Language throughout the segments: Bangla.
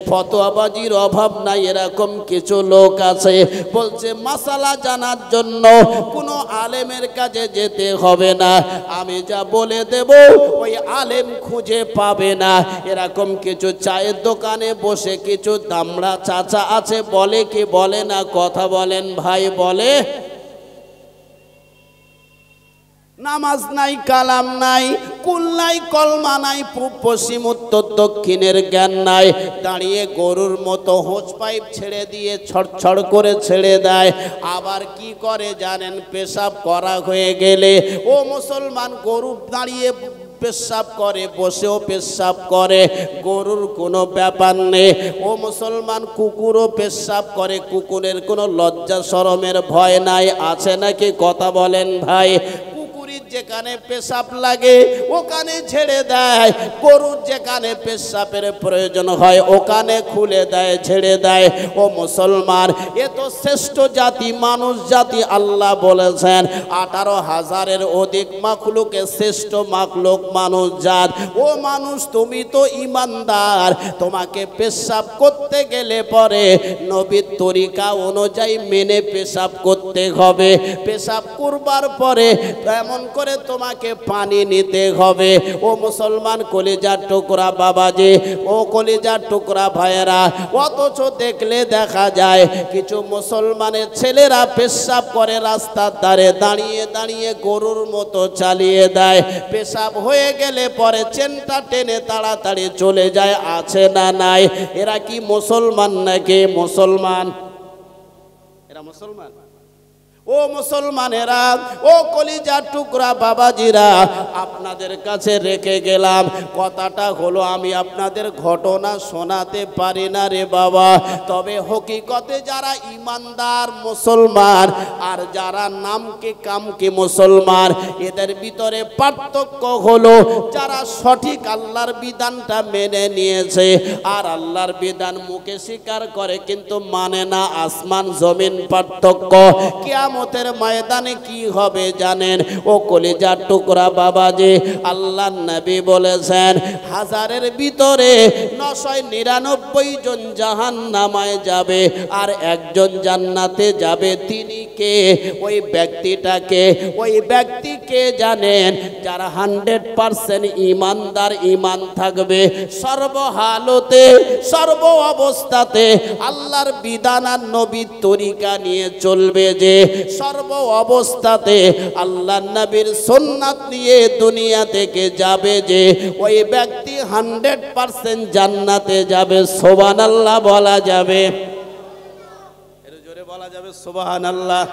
ফতোয়াবাজির অভাব নাই, এরকম কিছু লোক আছে বলছে মাসালা জানার জন্য কোনো আলেমের কাছে যেতে হবে না, আমি যা বলে দেব ওই আলেম খুঁজে পাবে না। এরকম কিছু চায়ের দোকানে বসে কিছু দামড়া চাচা আছে, বলে কি বলে না? কথা বলেন ভাই। বলে নামাজ নাই, কালাম নাই, কুল নাই, কলমা নাই, পূব পশ্চিম উত্তর দক্ষিণের জ্ঞান নাই, দাঁড়িয়ে গরুর মতো হোঁচ পাইপ ছেড়ে দিয়ে ছড়ছড় করে ছেড়ে দেয়। আবার কি করে জানেন? পেশাব করা হয়ে গেলে ও মুসলমান গরু দাঁড়িয়ে পেশাব করে, বসেও পেশাব করে, গরুর কোনো ব্যাপার নেই। ও মুসলমান কুকুরও পেশাব করে, কুকুরের কোনো লজ্জা শরমের ভয় নাই, আছে নাকি? কথা বলেন ভাই। যেখানে পেশাব লাগে ওখানে ছেড়ে দেয়, গরুর যেখানে পেশাবের প্রয়োজন হয় ওখানে খুলে দেয়, ছেড়ে দেয়। ও মুসলমান, এ তো শ্রেষ্ঠ জাতি, মানুষ জাতি। আল্লাহ বলেছেন 18,000-এর অধিক মাখলুকে শ্রেষ্ঠ মাখলুক মানুষ জাত। ও মানুষ, তুমি তো ইমানদার, তোমাকে পেশাব করতে গেলে পরে নবীর তরিকা অনুযায়ী মেনে পেশাব করতে হবে। পেশাব করবার পরে এমন করে তোমাকে পানি নিতে হবে। ও মুসলমান কলিজার টুকরা বাবাজি, ও কলিজার টুকরা ভাইয়েরা, অথচ দেখলে দেখা যায় কিছু মুসলমানের ছেলেরা পেশাব করে রাস্তার ধারে দাঁড়িয়ে দাঁড়িয়ে গরুর মতো চালিয়ে দেয়। পেশাব হয়ে গেলে পরে চেনটা টেনে তাড়াতাড়ি চলে যায়, আছে না নাই? এরা কি মুসলমান নাকি? মুসলমান? এরা মুসলমান? ও মুসলমানেরা, ও কলিজার টুকরা বাবাজিরা, আপনাদের কাছে রেখে গেলাম কথাটা হলো, আমি আপনাদের ঘটনা শোনাতে পারি না রে বাবা, তবে হকিকতে যারা ইমানদার মুসলমান আর যারা নামকে কামকে মুসলমান, এদের ভিতরে পার্থক্য হলো যারা সঠিক আল্লাহর বিধানটা মেনে নিয়েছে আর আল্লাহর বিধান মুখে স্বীকার করে কিন্তু মানে না। আসমান জমিন পার্থক্য। কিয়ামতের ময়দানে কি হবে জানেন? ও কলিজার টুকরা বাবাজি, আল্লাহর নবী বলেছেন 1000-এর ভিতরে 999 জন জাহান্নামায় যাবে আর একজন জান্নাতে যাবে। তিনি কে? ওই ব্যক্তিটাকে, ওই ব্যক্তিকে জানেন? যারা 100% ইমানদার, ইমান থাকবে, সর্বহালতে সর্ব অবস্থাতে আল্লাহর বিধান আর নবীর তরিকা নিয়ে চলবে, যে সর্ব অবস্থাতে আল্লাহর নবীর সুন্নাত নিয়ে দুনিয়া থেকে যাবে, যে ওই ব্যক্তি 100% জান্নাতে যাবে। সুবহানাল্লাহ বলা যাবে? এর জোরে বলা যাবে সুবহানাল্লাহ?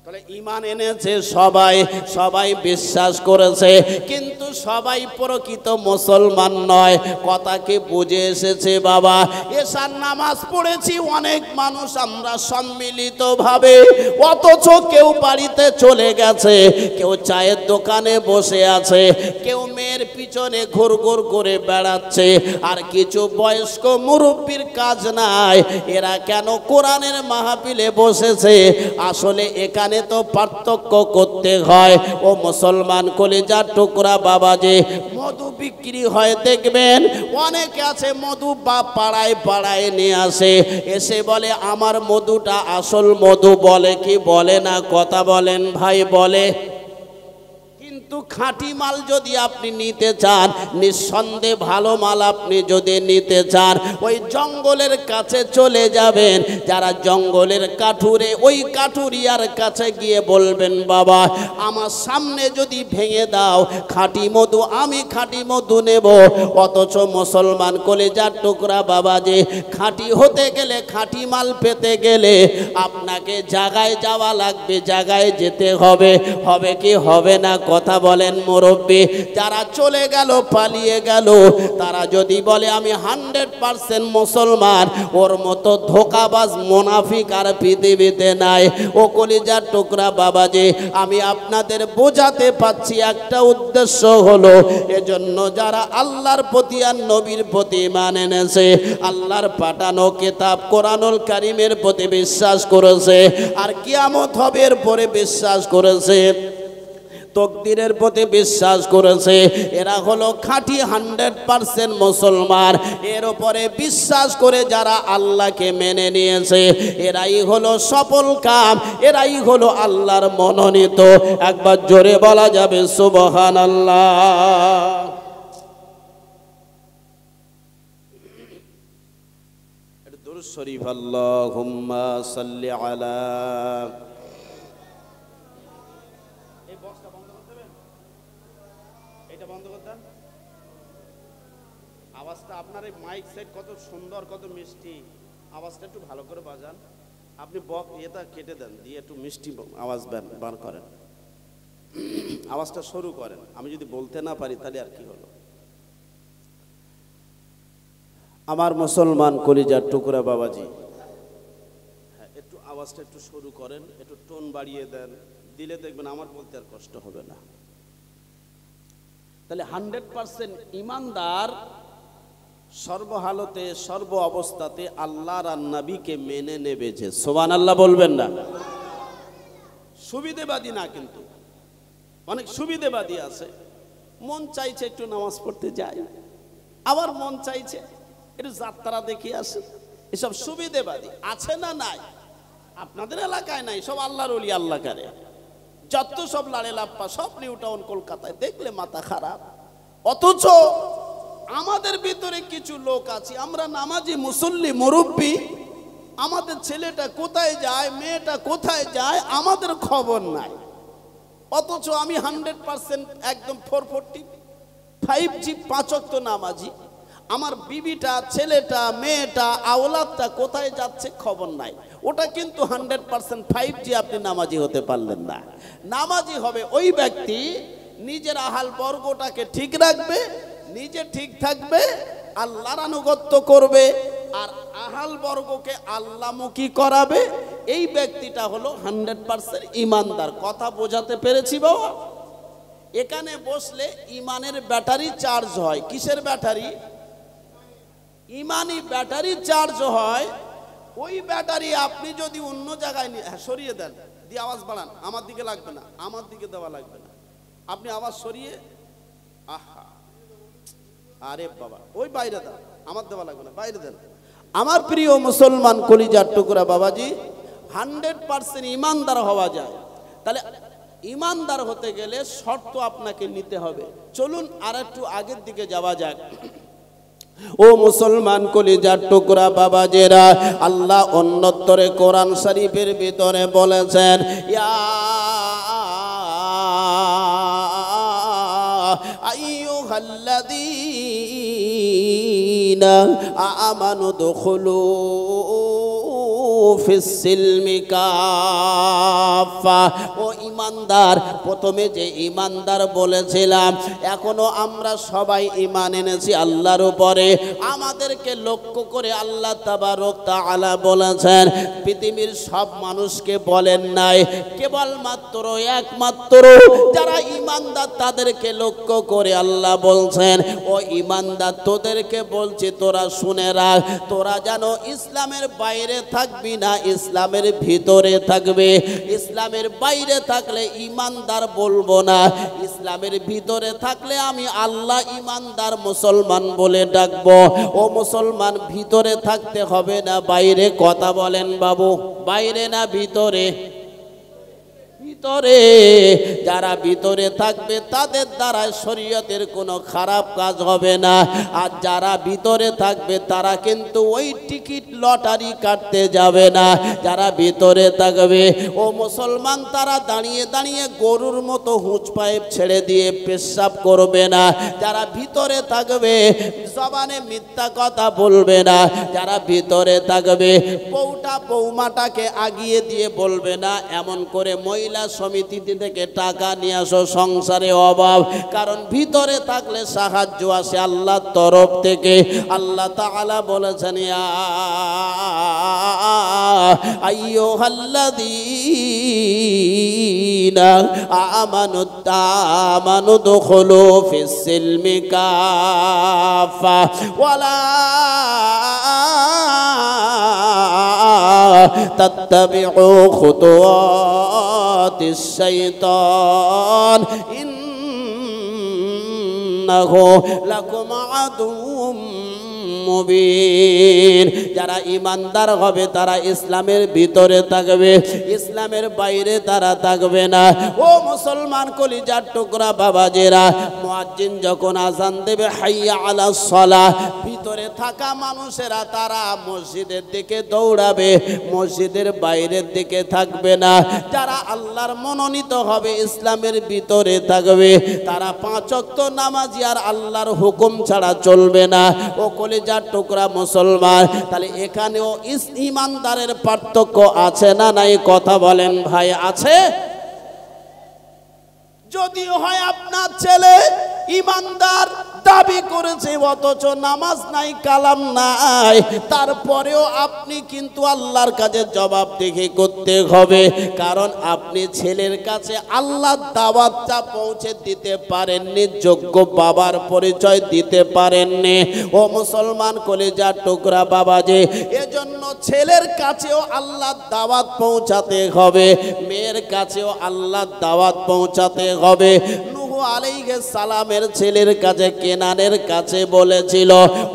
তাহলে ঈমান এনেছে সবাই, সবাই বিশ্বাস করেছে, কিন্তু সবাই প্রকৃত মুসলমান নয়। কথা কি বুঝে এসেছে বাবা? এশার নামাজ পড়েছি অনেক মানুষ আমরা সম্মিলিতভাবে, অথচ কেউ বাড়িতে চলে গেছে, কেউ চায়ের দোকানে বসে আছে, কেউ মেয়ের পিছনে ঘুরঘুর করে বেড়াচ্ছে, আর কিছু বয়স্ক মুরব্বীর কাজ নাই, এরা কেন কোরআনের মাহফিলে বসেছে? আসলে এখানে তো পার্থক্য করতে হয়। ও মুসলমান কলিজার টুকরা বাবাজি, মধু বিক্রি হয় দেখবেন, অনেকে আছে মধু বা পাড়ায় পাড়ায় নিয়ে আসে, এসে বলে আমার মধুটা আসল মধু। বলে কি বলে না? কথা বলেন ভাই। বলে। কিন্তু খাঁটি মাল যদি আপনি নিতে চান, নিঃসন্দেহে ভালো মাল আপনি যদি নিতে চান, ওই জঙ্গলের কাছে চলে যাবেন। যারা জঙ্গলের কাঠুরে, ওই কাঠুরিয়ার কাছে গিয়ে বলবেন বাবা আমার সামনে যদি ভেঙে দাও খাঁটি মধু, আমি খাঁটি মধু নেব। অথচ মুসলমান কলিজার টুকরা বাবাজি, খাঁটি হতে গেলে, খাঁটি মাল পেতে গেলে আপনাকে জায়গায় যাওয়া লাগবে, জায়গায় যেতে হবে। হবে কি হবে না? কথা বলেন মুরব্বী। যারা চলে গেল, পালিয়ে গেল, তারা যদি বলে আমি 100% মুসলমান, ওর মতো ধোকাবাজ মুনাফিক আর পৃথিবীতে নাই। ও কলিজার টুকরা বাবাজি, আমি আপনাদের বোঝাতে পাচ্ছি একটা উদ্দেশ্য হলো, এজন্য যারা আল্লাহর প্রতি আর নবীর প্রতি ঈমান এনেছে, আল্লাহর পাঠানো কিতাব কোরআনুল কারীমের প্রতি বিশ্বাস করেছে, আর কিয়ামত হবে এর পরে বিশ্বাস করেছে, তকদিরের প্রতি বিশ্বাস করেছে, এরা হলো খাঁটি 100% মুসলমান। এর উপরে বিশ্বাস করে যারা আল্লাহকে মেনে নিয়েছে, এরাই হলো সফল কাম, এরাই হলো আল্লাহর মনোনীত। একবার জোরে বলা যাবে সুবহানাল্লাহ। দুরূদ শরীফ, আল্লাহুম্মা সাল্লি আলা। এই বক্সটা বন্ধ করতে দেবেন, এটা বন্ধ করতে দেন। আওয়াজটা আপনার এই মাইক সেট কত সুন্দর, কত মিষ্টি, আওয়াজটা একটু ভালো করে বাজান। আপনি এটা কেটে দেন, দিয়ে একটু মিষ্টি আওয়াজ বার করেন, আওয়াজটা শুরু করেন। আমি যদি বলতে না পারি তাহলে আর কি হলো। আমার মুসলমান কলিজার টুকরা বাবাজি, হ্যাঁ একটু আওয়াজটা একটু শুরু করেন, একটু টোন বাড়িয়ে দেন, দিলে দেখবেন আমার বলতে আর কষ্ট হবে না। তাহলে 100% ইমানদার সর্বহালতে সর্ব অবস্থাতে আল্লাহর আর নবীকে মেনে নেবে। যে সুবহানাল্লাহ বলবেন না? সুবিধেবাদী না, কিন্তু অনেক সুবিধেবাদী আছে। মন চাইছে একটু নামাজ পড়তে যাই, আবার মন চাইছে একটু যাত্রা দেখে আসি। এসব সুবিধেবাদী আছে না? নাই? আপনাদের এলাকায় নাই? সব আল্লাহর ওলি, আল্লাহ কারে যত সব লাড়ে লাপ্পা, সব নিউ টাউন কলকাতায় দেখলে মাথা খারাপ। অথচ আমাদের ভিতরে কিছু লোক আছে, আমরা নামাজি মুসল্লি মুরব্বী, আমাদের ছেলেটা কোথায় যায়, মেয়েটা কোথায় যায়, আমাদের খবর নাই। অথচ আমি 100% একদম 445G 5 ওয়াক্ত নামাজি, আমার বিবিটা, ছেলেটা, মেয়েটা, আওলাদটা কোথায় যাচ্ছে খবর নাই। ওটা কিন্তু 100% 5G। আপনি নামাজি হতে পারলেন না। নামাজি হবে ওই ব্যক্তি নিজের আহাল বর্গটাকে ঠিক রাখবে, নিজে ঠিক থাকবে, আল্লাহর আনুগত্য করবে, আর আহাল বর্গকে আল্লাহমুখী করাবে। এই ব্যক্তিটা হলো 100% ইমানদার। কথা বোঝাতে পেরেছি বাবা? এখানে বসলে ইমানের ব্যাটারি চার্জ হয়। কিসের ব্যাটারি? ইমানি ব্যাটারি চার্জ হয়। ওই ব্যাটারি আপনি যদি অন্য জায়গায় সরিয়ে দেন, দিয়ে আওয়াজ বাড়ান, আমার দিকে লাগবে না, আমার দিকে দেওয়া লাগবে না, আপনি আওয়াজ সরিয়ে, আহা আরে বাবা ওই বাইরে দেন, আমার দেওয়া লাগবে না, বাইরে দেন। আমার প্রিয় মুসলমান কলিজার টুকরা বাবাজি, 100% ইমানদার হওয়া যায়। তাহলে ইমানদার হতে গেলে শর্ত আপনাকে নিতে হবে। চলুন আর একটু আগের দিকে যাওয়া যাক। ও মুসলমান কলিজার টুকরা বাবাজেরা, আল্লাহ অন্যত্তরে কোরআন শরীফের ভিতরে বলেছেন, ইয়া আইয়ুহাল্লাযীনা আমানু দুখুলু ফিস সিলমি কাফা। ও ইমানদার, প্রথমে যে ইমানদার বলেছিলাম, এখনো আমরা সবাই ঈমান এনেছি আল্লাহর উপরে। আমাদেরকে লক্ষ্য করে আল্লাহ তাবারক তাআলা বলেছেন, পৃথিবীর সব মানুষকে বলেন নাই, কেবলমাত্র একমাত্র যারা ইমানদার তাদেরকে লক্ষ্য করে আল্লাহ বলছেন, ও ইমানদার তোদেরকে বলছি তোরা শুনে রাখ, তোরা যেন ইসলামের বাইরে থাকবি না, ইসলামের ভিতরে থাকবে। ইসলামের বাইরে থাকলে ইমানদার বলবো না, ইসলামের ভিতরে থাকলে আমি আল্লাহ ইমানদার মুসলমান বলে ডাকবো। ও মুসলমান, ভিতরে থাকতে হবে না বাইরে? কথা বলেন বাবু, বাইরে না ভিতরে? ভিতরে। যারা ভিতরে থাকবে তাদের দ্বারা শরীয়তের কোনো খারাপ কাজ হবে না। আর যারা ভিতরে থাকবে তারা কিন্তু ওই টিকিট লটারি কাটতে যাবে না। যারা ভিতরে থাকবে ও মুসলমান, তারা দাঁড়িয়ে দাঁড়িয়ে গরুর মতো হুঁচ পাইপ ছেড়ে দিয়ে পেশাব করবে না। যারা ভিতরে থাকবে জবানে মিথ্যা কথা বলবে না। যারা ভিতরে থাকবে বউটা বৌমাটাকে আগিয়ে দিয়ে বলবে না, এমন করে মহিলা সমিতি থেকে টাকা নিয়ে আসো, সংসারে অভাব। কারণ ভিতরে থাকলে সাহায্য আসে আল্লাহর তরফ থেকে। আল্লাহ তাআলা বলেছেন, ইয়া আইয়ুহাল্লাযীনা আমানু দুখুলু ফিস সিলমি কাফা ওয়ালা তাত্তাবিউ খুতুওয়াত শায়াতিশ শাইতান ইন্নাহু লাকুম আদুউম মুবিন। যারা ঈমানদার হবে তারা ইসলামের ভিতরে থাকবে, ইসলামের বাইরে তারা থাকবে না। ও মুসলমান কলিজার টুকরা বাবাজেরা, মুয়াজ্জিন যখন আযান দেবে হাইয়া আলাস সালাহ, ভিতরে থাকা মানুষেরা তারা মসজিদের দিকে দৌড়াবে, মসজিদের বাইরের দিকে থাকবে না। যারা আল্লাহর মনোনীত হবে ইসলামের ভিতরে থাকবে, তারা 5 ওয়াক্ত নামাজি আর আল্লাহর হুকুম ছাড়া চলবে না। ও কলিজার টুকরা মুসলমান, তাহলে এখানেও ঈমানদারের পার্থক্য আছে না নাই? কথা বলেন ভাই, আছে? যদিও হয় আপনার ছেলে ঈমানদার দাবি করেছে অথচ নামাজ নাই, কালাম নাই, তারপরেও আপনি কিন্তু আল্লাহর কাছে জবাবদিহি করতে হবে। কারণ আপনি ছেলের কাছে আল্লাহর দাওয়াতটা পৌঁছে দিতে পারেননি, যোগ্য বাবার পরিচয় দিতে পারেননি। ও মুসলমান কলিজার টুকরা বাবাজি, এজন্য ছেলের কাছেও আল্লাহর দাওয়াত পৌঁছাতে হবে, মেয়ের কাছেও আল্লাহর দাওয়াত পৌঁছাতে হবে। নূহ আলাইহিস সালামের ছেলের কাছে, কেনানের কাছে বলেছিল,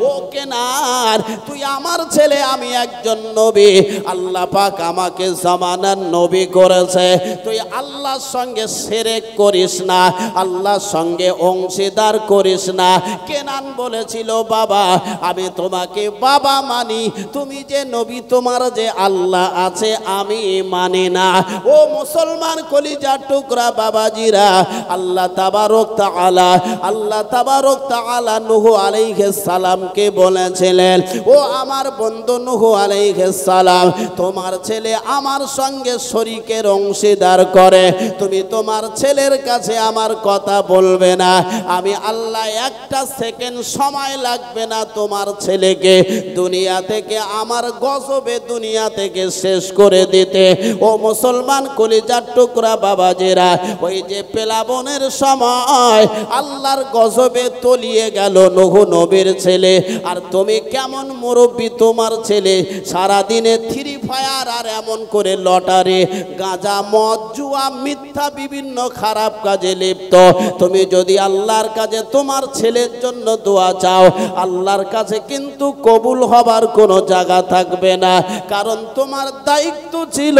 ও কেনান, তুই আমার ছেলে, আমি একজন নবী, আল্লাহ পাক আমাকে জামানার নবী করেছে, তুই আল্লাহর সঙ্গে শিরক করিস না, আল্লাহর সঙ্গে অংশীদার করিস না। কেনান বলেছিল, বাবা আমি তোমাকে বাবা মানি, তুমি যে নবী, তোমার যে আল্লাহ আছে আমি মানি না। ও মুসলমান কলিজার টুকরা বাবাজিরা, আল্লাহ তাবারক তাআলা, আল্লাহ তাবারক তাআলা নূহ আলাইহিস সালামকে বলেছিলেন, ও আমার বন্ধু নূহ আলাইহিস সালাম, তোমার ছেলে আমার সঙ্গে শরীকের অংশীদার করে, তুমি তোমার ছেলের কাছে আমার কথা বলবে না, আমি আল্লাহ একটা সেকেন্ড সময় লাগবে না তোমার ছেলেকে দুনিয়া থেকে, আমার গজবে দুনিয়া থেকে শেষ করে দিতে। ও মুসলমান কলিজার টুকরা বাবাজেরা, ওই যে প্লাবনের সময় আল্লাহর গজবে তলিয়ে গেল নূহ নবীর ছেলে, আর তুমি কেমন মুরব্বী, তোমার ছেলে সারাদিনে ফ্রি ফায়ার আর এমন করে লটারি, গাঁজা, মদ, জুয়া, মিথ্যা বিভিন্ন খারাপ কাজে লিপ্ত। তুমি যদি আল্লাহর কাছে তোমার ছেলের জন্য দোয়া চাও, আল্লাহর কাছে কিন্তু কবুল হবার কোনো জায়গা থাকবে না। কারণ তোমার দায়িত্ব ছিল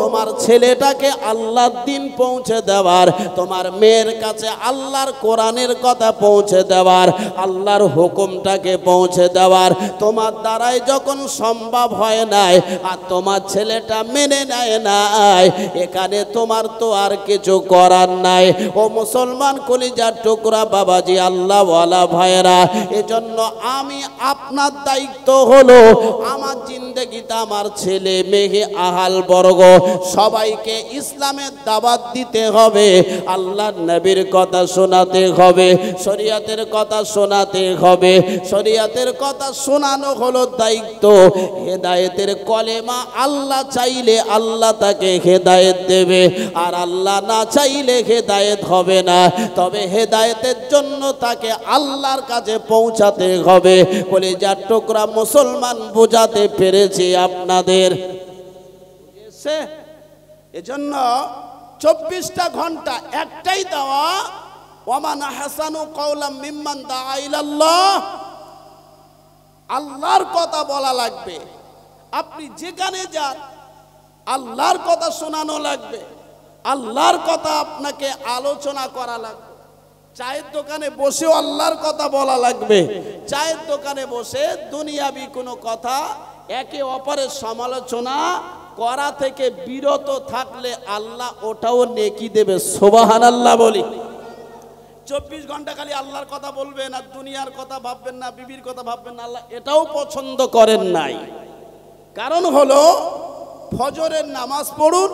তোমার ছেলেটাকে আল্লাহর দিন পৌঁছে দেওয়ার, তোমার মেয়ের কাছে আল্লাহর কোরআনের কথা পৌঁছে দেওয়ার, আল্লাহর হুকুমটাকে পৌঁছে দেওয়ার। তোমার দ্বারাই যখন সম্ভব হয় নাই আর তোমার ছেলেটা মেনে নেয় নাই, এখানে তোমার তো আর কিছু করার নাই। ও মুসলমান কলিজার টুকরা বাবাজি, আল্লাহওয়ালা ভাইয়েরা, এজন্য আমি আপনার দায়িত্ব হলো আমার জিন্দেগিতে আমার ছেলে মেয়ে আহাল বর্গ সবাইকে ইসলামের দাওয়াত দিতে হবে, আল্লাহর নবীর কথা শোনাতে হবে, শরীয়তের কথা শোনাতে হবে। শরীয়তের কথা শোনানো হলো দায়িত্ব। হেদায়েতের কলেমা আল্লাহ চাইলে আল্লাহ তাকে হেদায়েত দেবে, আর আল্লাহ না চাইলে হেদায়েত হবে না। তবে হেদায়েতের জন্য তাকে আল্লাহর কাছে পৌঁছাতে হবে। কলিজার টুকরা মুসলমান, বোঝাতে পেরেছি আপনাদের? এজন্য 24টা ঘন্টা একটাই দেওয়া, ওয়ামান আহসানু কাওলাম মিম্মান দাআ ইলাল্লাহ, আল্লাহর কথা বলা লাগবে। আপনি যেখানে যান আল্লাহর কথা শোনানো লাগবে, আল্লাহর কথা আপনাকে আলোচনা করা লাগবে। চায়ের দোকানে বসেও আল্লাহর কথা বলা লাগবে। চায়ের দোকানে বসে দুনিয়াবি কোনো কথা, একে অপরের সমালোচনা করা থেকে বিরত থাকলে আল্লাহ ওটাও নেকি দেবে। সুবহানাল্লাহ বলি। 24 ঘন্টা খালি আল্লাহর কথা বলবেন আর দুনিয়ার কথা ভাববেন না, বিবির কথা ভাববেন না, আল্লাহ এটাও পছন্দ করেন নাই। কারণ হলো ফজরের নামাজ পড়ুন,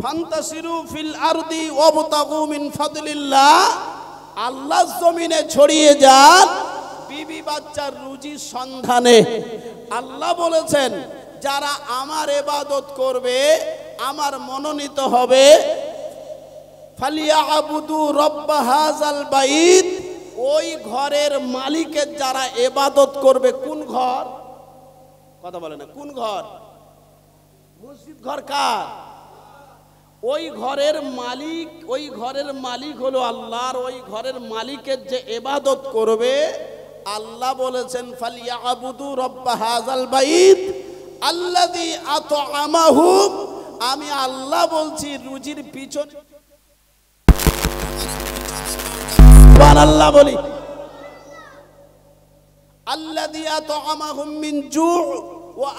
ফান্তাসিরু ফিল আরদি ওয়াবতাগু মিন ফাদলিল্লাহ, আল্লাহর জমিনে ছড়িয়ে যান বিবি বাচ্চার রুজির সন্ধানে। আল্লাহ বলেছেন যারা আমার ইবাদত করবে, আমার মনোনীত হবে, ফালিয়াবুদু রব্বা হাযাল বাইত, ওই ঘরের মালিকের যারা ইবাদত করবে। কোন ঘর? কথা বলে না, কোন ঘর? মসজিদ ঘর কার? ওই ঘরের মালিক হলো আল্লাহ। আর ওই ঘরের মালিকের যে ইবাদত করবে, আল্লাহ বলেছেন ফালিয়াবুদু রাব্ব হাযাল বাইত আল্লাযী আত'আমাহুম, আমি আল্লাহ বলছি রুজির পিছনে সুবহানাল্লাহ বলি, আল্লাযী আত'আমাহুম মিন জু' ওয়া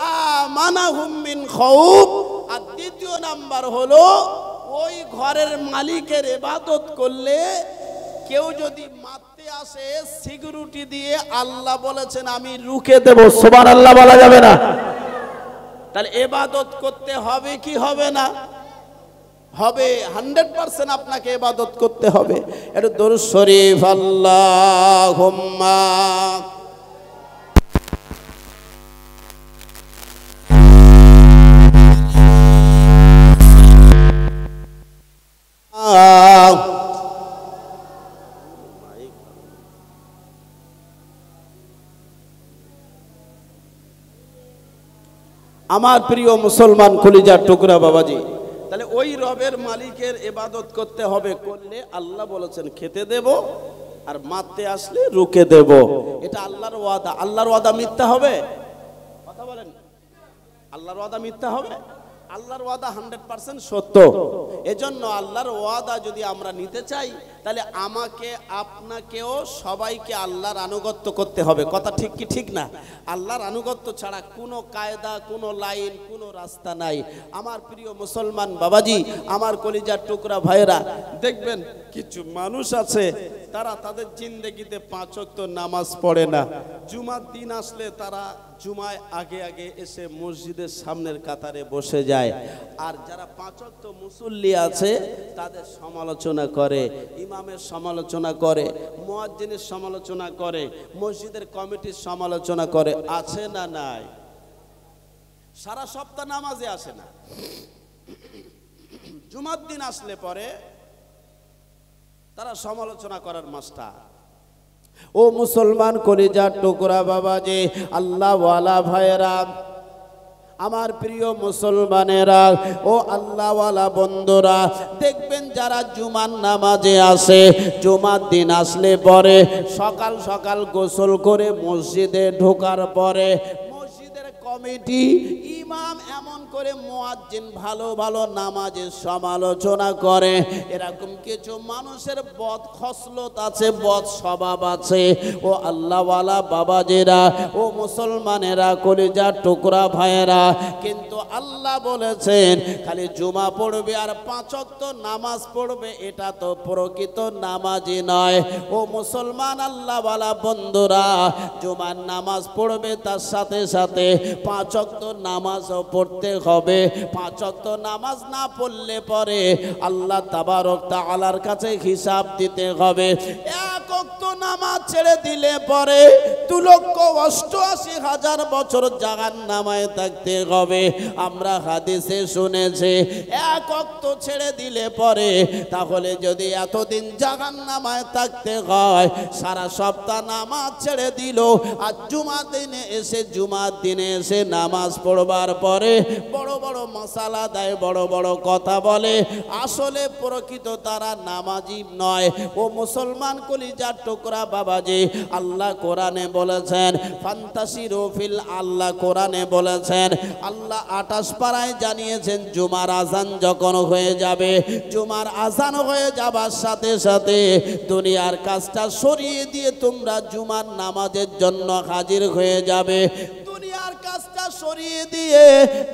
আমানাহুম মিন খাউফ। আর দ্বিতীয় নাম্বার হলো ওই ঘরের মালিকের ইবাদত করলে কেউ যদি মারতে আসে সিকিউরিটি দিয়ে, আল্লাহ বলেছেন আমি রুখে দেব। সুবহানাল্লাহ বলা যাবে না? তাহলে ইবাদত করতে হবে কি হবে না? হবে। 100% আপনাকে ইবাদত করতে হবে। একটু দরুদ শরীফ আল্লাহুম্মা আমার প্রিয় মুসলমান কলিজার টুকরা বাবাজি, তাহলে ওই রবের মালিকের ইবাদত করতে হবে। করলে আল্লাহ বলেছেন খেতে দেব, আর মারতে আসলে রুকে দেব। এটা আল্লাহর ওয়াদা। আল্লাহর ওয়াদা মিথ্যা হবে? কথা বলেন, আল্লাহর ওয়াদা মিথ্যা হবে? আল্লাহর ওয়াদা 100% সত্য। এজন্য আল্লাহর ওয়াদা যদি আমরা নিতে চাই, তাহলে আমাকে আপনাকেও সবাইকে আল্লাহর আনুগত্য করতে হবে। কথা ঠিক কি ঠিক না? আল্লাহর আনুগত্য ছাড়া কোনো কায়দা, কোনো লাইন, কোনো রাস্তা নাই। আমার প্রিয় মুসলমান বাবাজি, আমার কলিজার টুকরা ভাইরা, দেখবেন কিছু মানুষ আছে তারা তাদের জিন্দেগিতে 5 ওয়াক্ত নামাজ পড়ে না। জুমার দিন আসলে তারা জুমায় আগে আগে এসে মসজিদের সামনের কাতারে বসে যায়। আর যারা 5 ওয়াক্ত মুসল্লি আছে তাদের সমালোচনা করে, ইমামের সমালোচনা করে, মুয়াজ্জিনের সমালোচনা করে, মসজিদের কমিটির সমালোচনা করে। আছে না নাই? সারা সপ্তাহ নামাজে আসে না, জুমার দিন আসলে পরে তারা সমালোচনা করার মাস্টার। ও মুসলমান কলিজার টুকরা বাবাজি, আল্লাহ ওয়ালা ভাইরা, আমার প্রিয় মুসলমানেরা, ও আল্লাহওয়ালা বন্ধুরা, দেখবেন যারা জুমার নামাজে আসে, জুমার দিন আসলে পরে সকাল সকাল গোসল করে মসজিদে ঢোকার পরে মসজিদের কমিটি, ইমাম এমন করে মুয়াজ্জিন ভালো ভালো নামাজের সমালোচনা করে। এরকম কিছু মানুষের বদ খসলত আছে, বদ স্বভাব আছে। ও আল্লাহওয়ালা বাবাজিরা, ও মুসলমানেরা, কলিজার টুকরা ভাইয়েরা, কিন্তু আল্লাহ বলেছেন খালি জুমা পড়বে আর 5 ওয়াক্ত নামাজ পড়বে, এটা তো প্রকৃত নামাজই নয়। ও মুসলমান আল্লাহওয়ালা বন্ধুরা, জুমার নামাজ পড়বে, তার সাথে সাথে 5 ওয়াক্ত নামাজও পড়তে হবে। 5 ওয়াক্ত নামাজ না পড়লে পরে আল্লাহ তাবারক তাআলার কাছে হিসাব দিতে হবে। 1 ওয়াক্ত নামাজ ছেড়ে দিলে পরে 2,88,000 বছর জাহান্নামে থাকতে হবে। আমরা হাদিসে শুনেছি 1 ওয়াক্ত ছেড়ে দিলে পরে, তাহলে যদি এতদিন জাহান্নামে থাকতে হয়, সারা সপ্তাহ নামাজ ছেড়ে দিল, আর জুমার দিনে এসে নামাজ পড়বার পরে বড় বড় মশালা দেয়, বড় বড় কথা বলে, আসলে প্রকৃত তারা নামাজি নয়। ও মুসলমান কলিজার টুকরা বাবাজি, আল্লাহ কোরআনে বলেছেন ফান্তাসিরু ফিল, আল্লাহ কোরআনে বলেছেন, আল্লাহ 28 পারায় জানিয়েছেন জুমার আজান যখন হয়ে যাবে, জুমার আজান হয়ে যাবার সাথে সাথে দুনিয়ার কাজটা সরিয়ে দিয়ে তোমরা জুমার নামাজের জন্য হাজির হয়ে যাবে। দুনিয়ার কাজটা সরিয়ে দিয়ে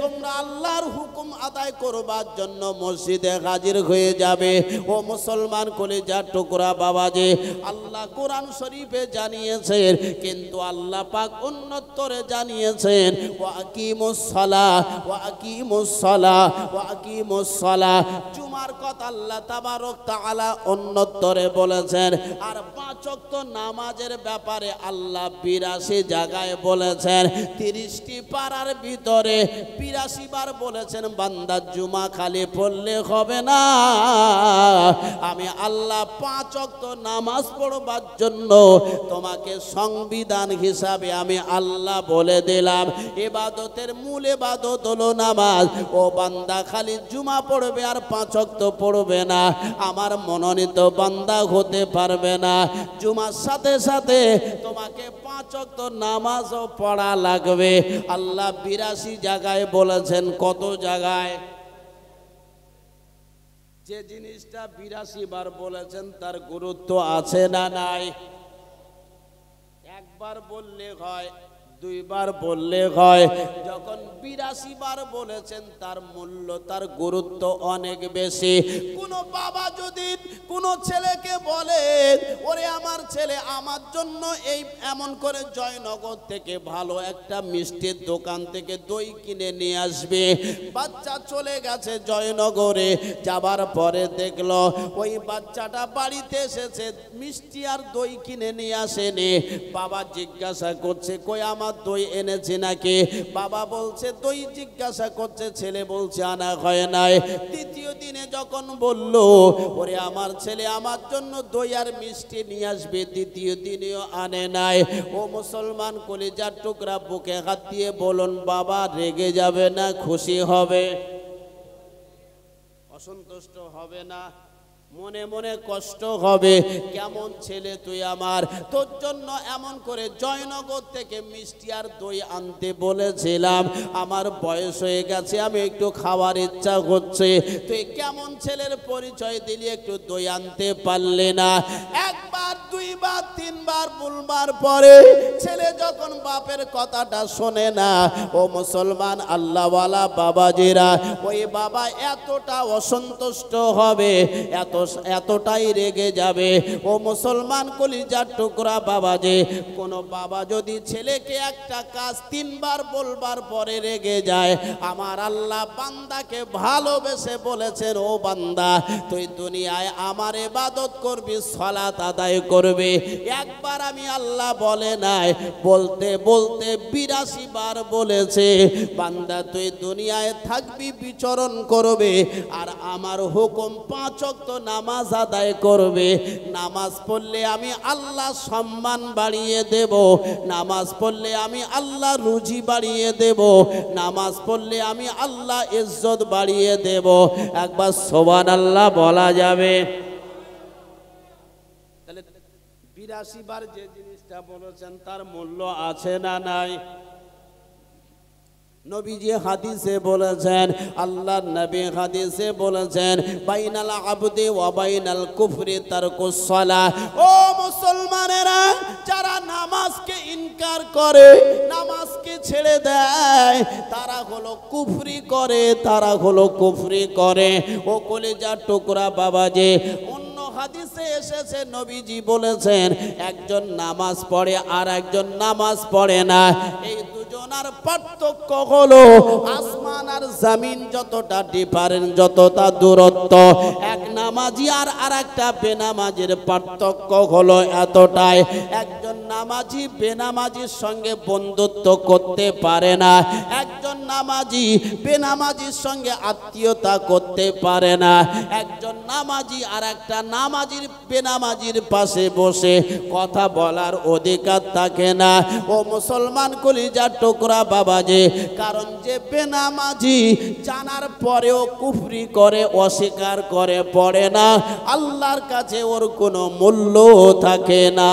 তোমরা আল্লাহর হুকুম আদায় করবার জন্য মসজিদে হাজির হয়ে যাবে। ও মুসলমান কলিজার টুকরা বাবাজি, আল্লাহ কোরআন শরীফে জানিয়েছেন, কিন্তু আল্লাহ পাক অন্যত্তরে জানিয়েছেন ওয়া আকিমুস সালাহ, ওয়া আকিমুস সালাহ, ওয়া আকিমুস সালাহ। জুমার আমার কথা আল্লাহ তাবারক তাআলা অন্যত্তরে বলেছেন। আর 5 ওয়াক্ত নামাজের ব্যাপারে আল্লাহ 82 জায়গায় বলেছেন। 30টি পারার ভিতরে 82 বার বলেছেন বান্দা জুমা খালি পড়লে হবে না, আমি আল্লাহ 5 ওয়াক্ত নামাজ পড়বার জন্য তোমাকে সংবিধান হিসাবে আমি আল্লাহ বলে দিলাম। ইবাদতের মূল ইবাদত হলো নামাজ। ও বান্দা খালি জুমা পড়বে আর 5 ওয়াক্ত পড়বে না, আমার মনোনীত বান্দা হতে পারবে না। জুমার সাথে সাথে তোমাকে 5 ওয়াক্ত নামাজও পড়া লাগবে। আল্লাহ 82 জায়গায় বলেছেন। কত জায়গায়? যে জিনিসটা 82 বার বলেছেন তার গুরুত্ব আছে না নাই? একবার বললে হয়, 2 বার বললে হয়, যখন 82 বার বলেছেন তার মূল্য, তার গুরুত্ব অনেক বেশি। কোন বাবা যদি কোন ছেলেকে বলে, ওরে আমার ছেলে আমার জন্য এই এমন করে জয়নগর থেকে ভালো একটা মিষ্টির দোকান থেকে দই কিনে নিয়ে আসবে। বাচ্চা চলে গেছে জয়নগরে, যাবার পরে দেখলো ওই বাচ্চাটা বাড়িতে এসেছে, মিষ্টি আর দই কিনে নিয়ে আসেনি। বাবা জিজ্ঞাসা করছে, কই আমার দই এনেছে নাকি? বাবা বলছে দই, জিজ্ঞাসা করছে, ছেলে বলছে আনা হয় নাই। দ্বিতীয় দিনে যখন বলল, ওরে আমার ছেলে আমার জন্য দই আর মিষ্টি নিয়ে আসবে, দ্বিতীয় দিনেও আনে নাই। ও মুসলমান কলিজার টুকরা, বুকে হাত দিয়ে বলুন, বাবা রেগে যাবে না খুশি হবে? অসন্তুষ্ট হবে না? মনে মনে কষ্ট হবে, কেমন ছেলে তুই আমার, তোর জন্য এমন করে জয়নগর থেকে মিষ্টি আর দই আনতে বলেছিলাম, আমার বয়স হয়ে গেছে, আমি একটু খাওয়ার ইচ্ছা হচ্ছে, তুই কেমন ছেলের পরিচয় দিলি, একটু দই আনতে পারলে না? একবার 2 বার 3 বার বলবার পরে ছেলে যখন বাপের কথাটা শোনে না, ও মুসলমান আল্লাহওয়ালা বাবাজিরা, ওই বাবা এতটা অসন্তুষ্ট হবে, এতটাই রেগে যাবে। ও মুসলমান কলিজার টুকরা বাবাজি, কোন বাবা যদি ছেলেকে একটা কাজ 3 বার বলবার পরে রেগে যায়, আমার আল্লাহ বান্দাকে ভালোবেসে বলেছেন, ও বান্দা তুই দুনিয়ায় আমার ইবাদত করবি, সালাত আদায় করবি। একবার আমি আল্লাহ বলে নাই, বলতে বলতে 82 বার বলেছে, বান্দা তুই দুনিয়ায় থাকবি, বিচরণ করবে, আর আমার হুকুম 5 ওয়াক্ত নামাজ আদায় করবে। নামাজ পড়লে আমি আল্লাহ সম্মান বাড়িয়ে দেব, নামাজ পড়লে আমি আল্লাহ রুজি বাড়িয়ে দেব, নামাজ পড়লে আমি আল্লাহ ইজ্জত বাড়িয়ে দেব। একবার সুবহানাল্লাহ বলা যাবে? তাহলে 82 বার যে জিনিসটা বলেছেন তার মূল্য আছে না নাই? নবীজি হাদিসে বলেছেন, আল্লাহর নবী হাদিসে বলেছেন, বাইনাল আবদি ওয়া বাইনাল কুফরি তারকুস সালাহ। ও মুসলমানেরা, যারা নামাজকে ইনকার করে, নামাজকে ছেড়ে দেয়, তারা হলো কুফরি করে, তারা হলো কুফরি করে। ও কলিজার টুকরা বাবাজি, হাদিসে এসেছে নবীজি বলেছেন, একজন নামাজ পড়ে আর একজন নামাজ পড়ে না, এই দুজনের পার্থক্য হলো আসমান আর জমিন যতটা ডিফারেন্ট, যতটা দূরত্ব। এক নামাজি আর আরেকটা বেনামাজির পার্থক্য হলো এতটাই, একজন নামাজি বেনামাজির সঙ্গে বন্ধুত্ব করতে পারে না, একজন নামাজি বেনামাজির সঙ্গে আত্মীয়তা করতে পারে না, একজন নামাজি আর একটা নামাজির বেনামাজির পাশে বসে কথা বলার অধিকার থাকে না। ও মুসলমান কলিজার টুকরা বাবাজি, কারণ যে বেনামাজি জানার পরেও কুফরি করে, অস্বীকার করে, পড়ে না, আল্লাহর কাছে ওর কোনো মূল্য থাকে না।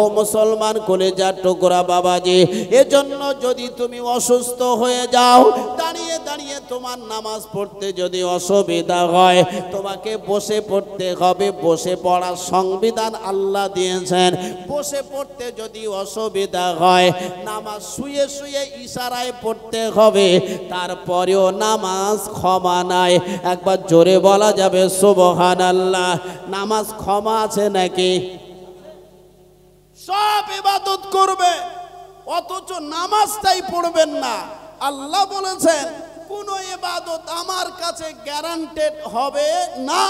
ও মুসলমান কলিজার টুকরা বাবাজি, এজন্য যদি তুমি অসুস্থ হয়ে যাও, দাঁড়িয়ে দাঁড়িয়ে তোমার নামাজ পড়তে যদি অসুবিধা হয়, তোমাকে বসে পড়তে হবে। বসে পড়ার সংবিধান আল্লাহ দিয়েছেন। বসে পড়তে যদি অসুবিধা হয়, নামাজ শুয়ে শুয়ে ইশারায় পড়তে হবে, তারপরেও নামাজ ক্ষমা নাই। একবার জোরে বলা যাবে সুবহানাল্লাহ? নামাজ ক্ষমা আছে নাকি? সব ইবাদত করবে, অথচ নামাজটাই পড়বেন না। আল্লাহ বলেছেন, কোনো ইবাদত আমার কাছে গ্যারান্টেড হবে না।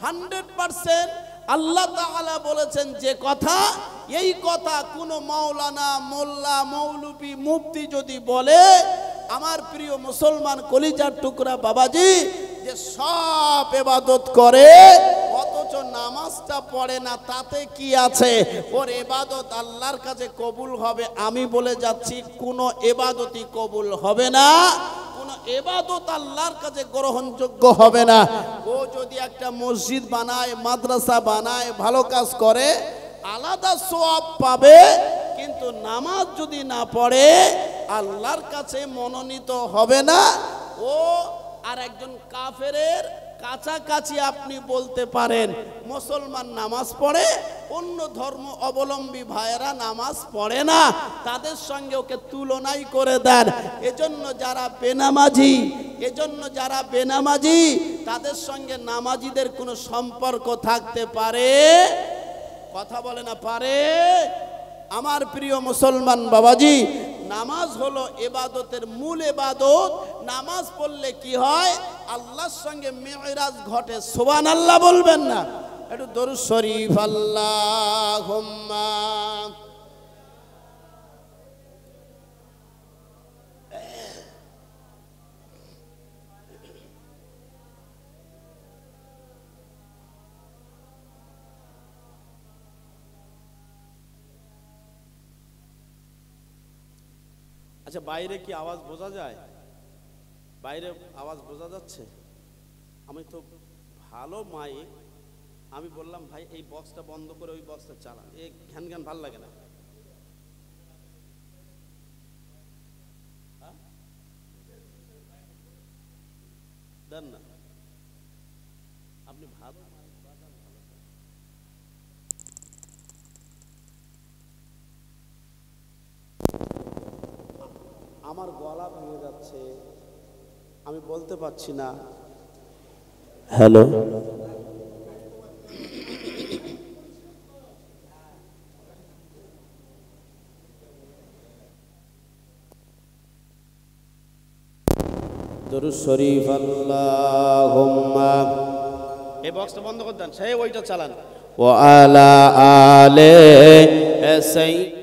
100% আল্লাহ তাআলা বলেছেন যে কথা, এই কথা কোনো মাওলানা, মোল্লা, মৌলবি, মুফতি যদি বলে, আমার প্রিয় মুসলমান কলিজার টুকরা বাবাজি, যে সব ইবাদত করে অথচ নামাজটা পড়ে না, তাতে কি আছে? ওর ইবাদত আল্লাহর কাছে কবুল হবে? আমি বলে যাচ্ছি কোনো ইবাদতই কবুল হবে না, কোনো ইবাদত আল্লাহর কাছে গ্রহণযোগ্য হবে না। ও যদি একটা মসজিদ বানায়, মাদ্রাসা বানায়, ভালো কাজ করে, আলাদা সওয়াব পাবে, কিন্তু নামাজ যদি না পড়ে আল্লাহর কাছে মনোনীত হবে না। ও আর একজন কাফেরের কাছাকাছি আপনি বলতে পারেন। মুসলমান নামাজ পড়ে, অন্য ধর্ম অবলম্বী ভাইয়েরা নামাজ পড়ে না, তাদের সঙ্গে ওকে তুলনাই করে দেন। এজন্য যারা বেনামাজি, তাদের সঙ্গে নামাজিদের কোনো সম্পর্ক থাকতে পারে? কথা বলে না পারে? আমার প্রিয় মুসলমান বাবাজি, নামাজ হলো ইবাদতের মূল ইবাদত। নামাজ পড়লে কি হয়? আল্লাহর সঙ্গে মিরাজ ঘটে। সুবহানাল্লাহ বলবেন না? একটু দরুদ শরীফ আল্লাহুম্মা। আচ্ছা, বাইরে কি আওয়াজ বোঝা যায়? বাইরে আওয়াজ বোঝা যাচ্ছে? আমি তো ভালো মাইক, আমি বললাম ভাই এই বক্সটা বন্ধ করে ওই বক্সটা চালান, এই ঘ্যান ঘ্যান ভাল লাগে না। দেন না আপনি ভাত। আমার গলা ভেঙে যাচ্ছে, আমি বলতে পারছি না। হ্যালো, দরুদ শরীফ আল্লাহুম্মা। এই বক্সটা বন্ধ করে দেন, সেই ওইটা চালান। ওয়া আলা আলে সাইয়্যিদ।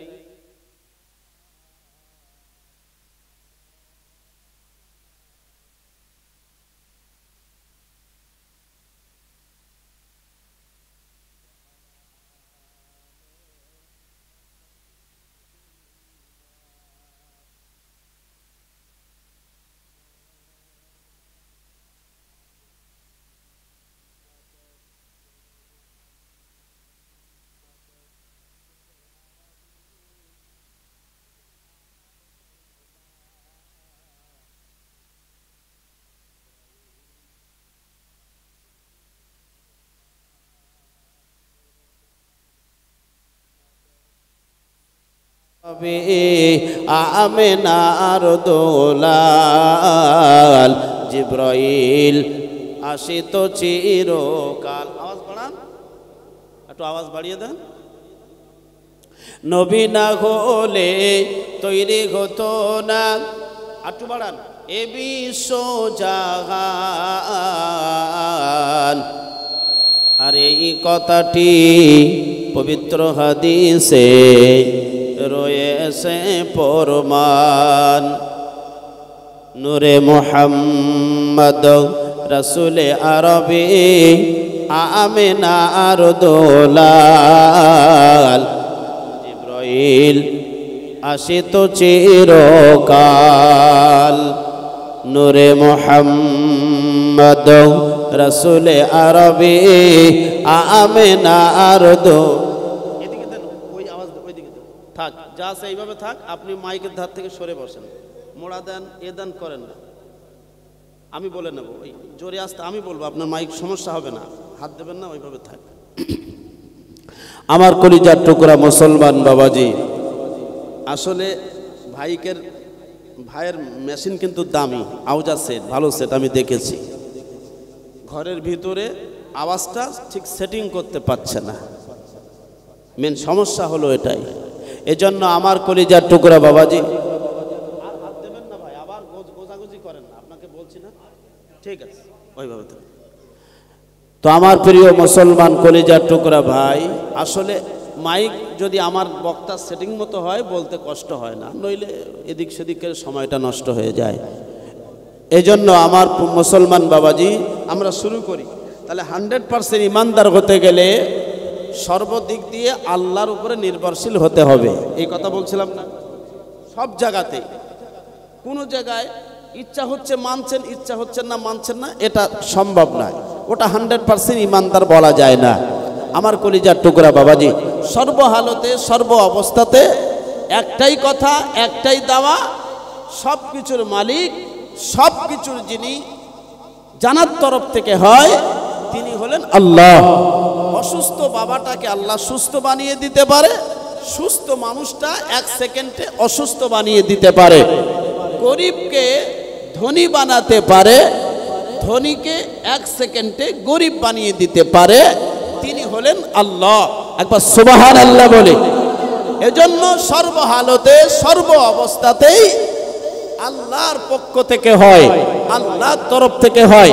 আমেনার দোলাল জিব্রাইল আসিত চিরকাল। আওয়াজ বাড়ান, একটু আওয়াজ বাড়িয়ে দেন। নবী না হলে তৈরি হতো না, একটু বাড়ান। এ বিশ্ব জাহান। আর এই কথাটি পবিত্র হাদিসে রয়েছে প্রমাণ। নূরে মুহাম্মদ রাসূলে আরবি আমেনার দোলাল জিব্রাইল আসিত চিরকাল। নূরে মুহাম্মদ রাসূলে আরবি আমেনার দোলাল। থাক, যা আছে এইভাবে থাক, আপনি মাইকের ধার থেকে সরে বসেন, মোড়া দেন, এ দেন করেন না, আমি বলে নেব। ওই জোরে আসতে আমি বলবো, আপনার মাইক সমস্যা হবে না, হাত দেবেন না, ওইভাবে থাক। আমার কলিজার টুকরা মুসলমান বাবাজি, আসলে ভাইয়ের মেশিন কিন্তু দামি, আওজা সেট, ভালো সেট, আমি দেখেছি। ঘরের ভিতরে আওয়াজটা ঠিক সেটিং করতে পারছে না, মেন সমস্যা হলো এটাই। এজন্য আমার কলিজার টুকরা বাবাজি, আর হাত দেবেন না ভাই, আবার গোজাগুজি করেন না, আপনাকে বলছি ওইভাবে তো আমার প্রিয় মুসলমান কলিজার টুকরা ভাই, আসলে মাইক যদি আমার বক্তার সেটিং মতো হয় বলতে কষ্ট হয় না, নইলে এদিক সেদিকের সময়টা নষ্ট হয়ে যায়। এজন্য আমার মুসলমান বাবাজি, আমরা শুরু করি। তাহলে 100% ইমানদার হতে গেলে সর্বদিক দিয়ে আল্লাহর উপরে নির্ভরশীল হতে হবে। এই কথা বলছিলাম না? সব জায়গাতেই, কোনো জায়গায় ইচ্ছা হচ্ছে মানছেন, ইচ্ছা হচ্ছে না মানছেন না, এটা সম্ভব নয়। ওটা 100% ইমানদার বলা যায় না। আমার কলিজার টুকরা বাবাজি, সর্বহালতে সর্ব অবস্থাতে একটাই কথা, একটাই দাওয়া, সব কিছুর মালিক, সব কিছুর যিনি জানার তরফ থেকে হয়, তিনি হলেন আল্লাহ। অসুস্থ বাবাটাকে আল্লাহ সুস্থ বানিয়ে দিতে পারে, সুস্থ মানুষটা 1 সেকেন্ডে অসুস্থ বানিয়ে দিতে পারে। গরিবকে ধনী বানাতে পারে, ধনীকে 1 সেকেন্ডে গরিব বানিয়ে দিতে পারে, তিনি হলেন আল্লাহ। একবার সুবহানাল্লাহ বলে। এজন্য সর্বহালতে সর্ব অবস্থাতেই আল্লাহর পক্ষ থেকে হয়, আল্লাহর তরফ থেকে হয়।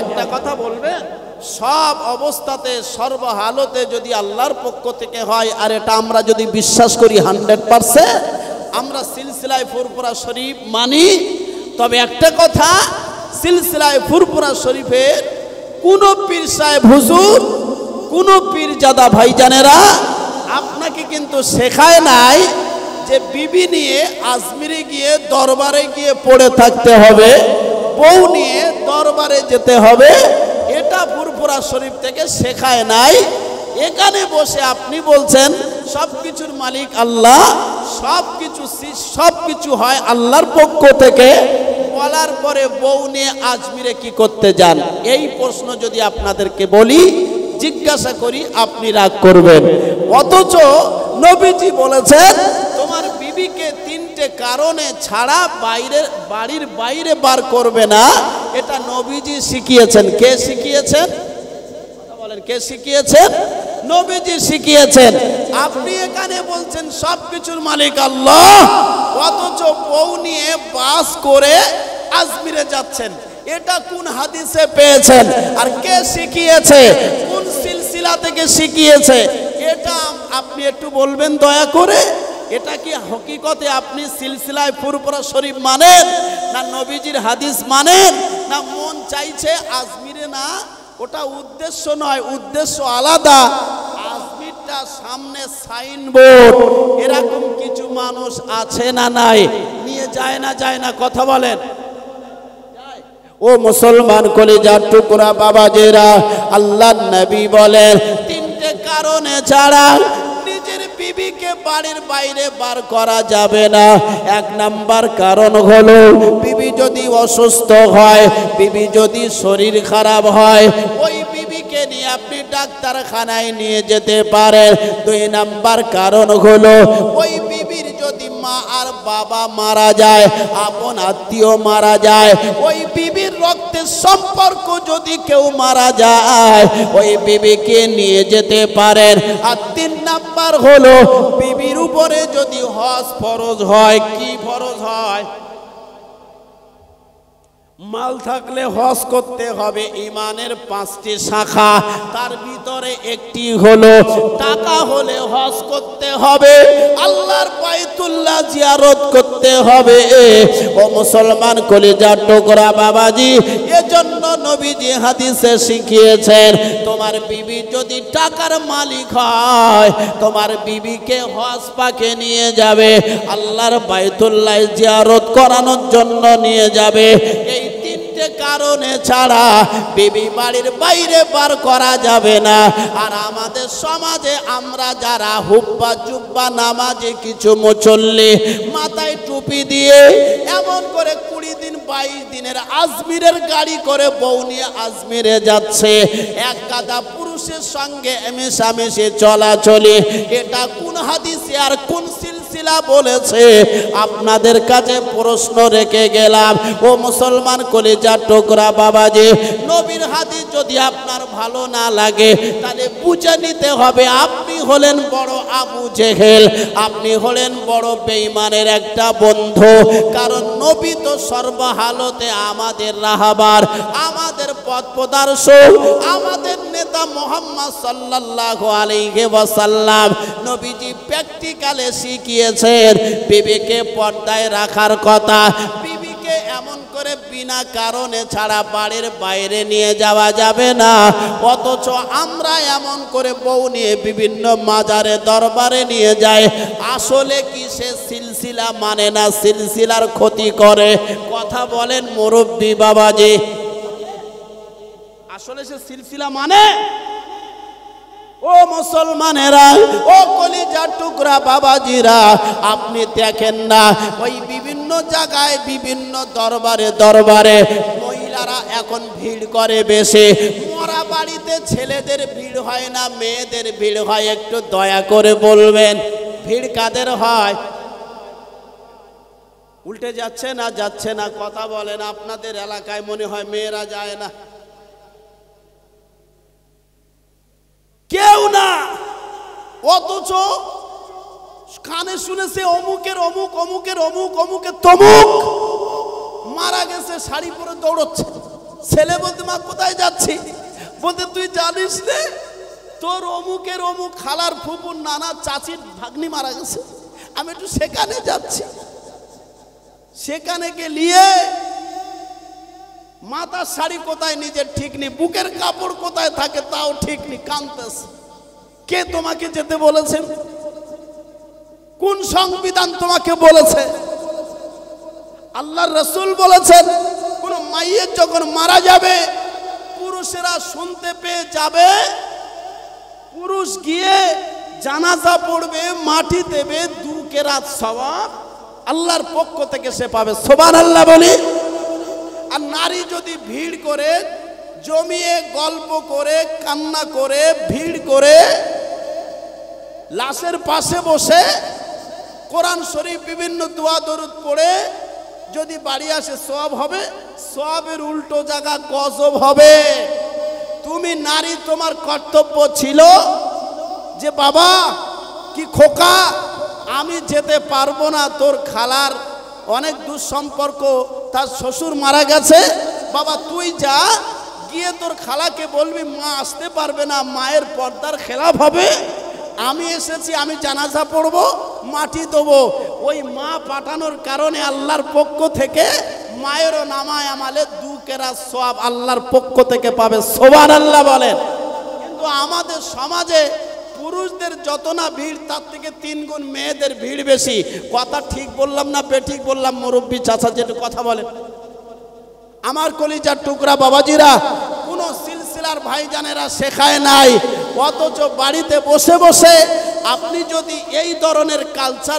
একটা কথা বলবেন, সব অবস্থাতে সর্বহালতে যদি আল্লাহর পক্ষ থেকে হয়, আর এটা আমরা যদি বিশ্বাস করি 100%, আমরা সিলসিলায়ে ফুরফুরা শরীফ মানি। তবে একটা কথা, সিলসিলায়ে ফুরফুরা শরীফের কোন পীর সাহেব হুজুর, কোন পীরজাদা ভাইজানেরা আপনাকে কিন্তু শেখায় নাই যে বিবি নিয়ে আজমিরে গিয়ে দরবারে গিয়ে পড়ে থাকতে হবে, বউ নিয়ে দরবারে যেতে হবে। এটা ফুরফুরা শরীফ থেকে শেখায় নাই। এখানে বসে আপনি বলছেন সব কিছুর মালিক আল্লাহ, সব কিছু হয় আল্লাহর পক্ষ থেকে, বলার পরে বউ নিয়ে আজমিরে কি করতে যান? এই প্রশ্ন যদি আপনাদেরকে বলি, জিজ্ঞাসা করি, আপনি রাগ করবেন। অথচ নবীজি বলেছেন তোমার বিবিকে 3টে কারণে ছাড়া বাড়ির বাইরে বার করবে না। এটা নবীজি শিখিয়েছেন। কে শিখিয়েছেন? বলেন, কে শিখিয়েছেন? নবীজি শিখিয়েছেন। আপনি এখানে বলছেন সব কিছুর মালিক আল্লাহ, অথচ বউ নিয়ে বাস করে আজমিরে যাচ্ছেন। এটা কোন হাদিসে পেয়েছেন? আর কে শিখিয়েছে? কোন সিলসিলা থেকে শিখিয়েছে? এটা আপনি একটু বলবেন দয়া করে। এটা কি হকিকতে আপনি সিলসিলায়ে ফুরফুরা শরীফ মানেন, না নবীজির হাদিস মানেন, না মন চাইছে আজমিরে? না, ওটা উদ্দেশ্য নয়, উদ্দেশ্য আলাদা। আজমিরটা সামনে সাইনবোর্ড, এরকম কিছু মানুষ আছে না নাই? নিয়ে যায় না, যায় না? কথা বলেন। ও মুসলমান কলিজার টুকরা বাবাজেরা, আল্লাহর নবী বলেন 3টে কারণে ছাড়া নিজের বিবিকে বাড়ির বাইরে বার করা যাবে না। 1 নাম্বার কারণ হলো বিবি যদি অসুস্থ হয়, বিবি যদি শরীর খারাপ হয়, ওই বিবিকে নিয়ে আপনি ডাক্তারখানায় নিয়ে যেতে পারেন। 2 নাম্বার কারণ হলো ওই বিবির যদি মা আর বাবা মারা যায়, আপন আত্মীয় মারা যায়, ওই বিবির রক্তের সম্পর্ক যদি কেউ মারা যায়, ওই বিবিকে নিয়ে যেতে পারেন। আর 3 নাম্বার হলো বিবির উপরে যদি হজ ফরজ হয়। কি ফরজ হয়? মাল থাকলে হজ করতে হবে। ইমানের 5টি শাখা, তার ভিতরে একটি হলো টাকা হলে হজ করতে হবে, আল্লাহর বাইতুল্লাহ জিয়ারত করতে হবে। ও মুসলমান কলিজার টুকরা বাবাজি, এজন্য নবীজি হাদিসে শিখিয়েছেন তোমার বিবি যদি টাকার মালিক হয়, তোমার বিবিকে হজ পাকে নিয়ে যাবে, আল্লাহর বাইতুল্লাহ জিয়ারত করানোর জন্য নিয়ে যাবে। এই 3টে কারণে ছাড়া বিবি বাড়ির বাইরে বার করা যাবে না। আর আমাদের সমাজে আমরা যারা হুব্বা জুব্বা নামাজে কিছু মুসল্লি মাথায় টুপি দিয়ে এমন করে 20 দিন 22 দিনের আজমিরের গাড়ি করে বউ নিয়ে আজমিরে যাচ্ছে, এক গাদা পুরুষের সঙ্গে মেশামেশি চলাচলি, এটা কোন হাদিসে আর কোন সিলসিলা বলেছে? আপনাদের কাছে প্রশ্ন রেখে গেলাম। ও মুসলমান কলিজার টুকরা বাবাজি, নবীর হাদিস যদি আপনার ভালো না লাগে, তাহলে বুঝে নিতে হবে আপনি হলেন বড় আবু জেহেল, আপনি হলেন বড় বেঈমানের একটা বন্ধু। কারণ নবী তো সর্বহালতে আমাদের রাহবার, আমাদের পথ প্রদর্শক, আমাদের নেতা মুহাম্মদ সাল্লাল্লাহু আলাইহি ওয়াসাল্লাম। নবীজি প্র্যাকটিক্যালে শিখিয়েছেন বিবিকে পর্দায় রাখার কথা। বিবিকে এমন করে বিনা কারণে ছাড়া বাড়ির বাইরে নিয়ে যাওয়া যাবে না। অথচ আমরা এমন করে বউ নিয়ে বিভিন্ন মাজারে দরবারে নিয়ে যায়। আসলে কি সে সিলসিলা মানে না, সিলসিলার ক্ষতি করে? কথা বলেন মুরব্বী বাবাজি, আসলে সে সিলসিলা মানে? ও মুসলমানেরা, ও কলিজার টুকরা বাবাজিরা, আপনি দেখেন না ওই বিভিন্ন জায়গায় বিভিন্ন দরবারে দরবারে মহিলারা এখন ভিড় করে বেশি। মরা বাড়িতে ছেলেদের ভিড় হয় না, মেয়েদের ভিড় হয়? একটু দয়া করে বলবেন ভিড় কাদের হয়? উল্টে যাচ্ছে না যাচ্ছে না? কথা বলেন। আপনাদের এলাকায় মনে হয় মেয়েরা যায় না? কেউ না। অথচ কানে শুনেছে অমুকের অমুক, অমুকের অমুক, অমুকের তমুক মারা গেছে, শাড়ি পরে দৌড়চ্ছে। ছেলে বলতে মা কোথায় যাচ্ছি? বলতে তুই জানিস রে তোর অমুকের অমুক খালার ফুপুর নানা চাচির ভাগ্নি মারা গেছে, আমি একটু সেখানে যাচ্ছি। সেখানে গেলিয়ে মাথার শাড়ি কোথায় নিজের ঠিক নেই, বুকের কাপড় কোথায় থাকে তাও ঠিক নেই, কাঁদতেছে। কে তোমাকে যেতে বলেছেন? কোন সংবিধান তোমাকে বলেছে? আল্লাহর রাসূল বলেছেন কোন মাইয়ের যখন মারা যাবে পুরুষেরা শুনতে পেয়ে যাবে, পুরুষ গিয়ে জানাজা পড়বে, মাটি দেবে, 2 কেরাত সওয়াব আল্লাহর পক্ষ থেকে সে পাবে। সুবহানাল্লাহ বলি। আর নারী যদি ভিড় করে জমিয়ে গল্প করে কান্না করে ভিড় করে লাশের পাশে বসে কোরআন শরীফ বিভিন্ন দোয়া দরুদ পড়ে যদি বাড়ি আসে সওয়াব হবে, সওয়াবের উল্টো জায়গা গজব হবে। তুমি নারী, তোমার কর্তব্য ছিল যে বাবা কি খোকা আমি যেতে পারবো না, তোর খালার অনেক দূর সম্পর্ক, তার শ্বশুর মারা গেছে, বাবা তুই যা, গিয়ে তোর খালাকে বলবি মা আসতে পারবে না, মায়ের পর্দার খেলাফ হবে, আমি এসেছি, আমি জানাজা পড়বো, মাটি দেবো। ওই মা পাঠানোর কারণে আল্লাহর পক্ষ থেকে মায়েরও নামায় আমালে 2 কেরাত সওয়াব আল্লাহর পক্ষ থেকে পাবে। সুবহানাল্লাহ বলেন। কিন্তু আমাদের সমাজে পুরুষদের যত না ভিড় তার থেকে 3 গুণ মেয়েদের ভিড় বেশি। কথা ঠিক বললাম না বেঠিক বললাম? মুরব্বী চাচা যেটা কথা বলেন। আমার কলিজার টুকরা বাবাজিরা, কোন সিলসিলার ভাইজানেরা শেখায় নাই। অথচ বাড়িতে বসে বসে আপনি যদি এই ধরনের কালচার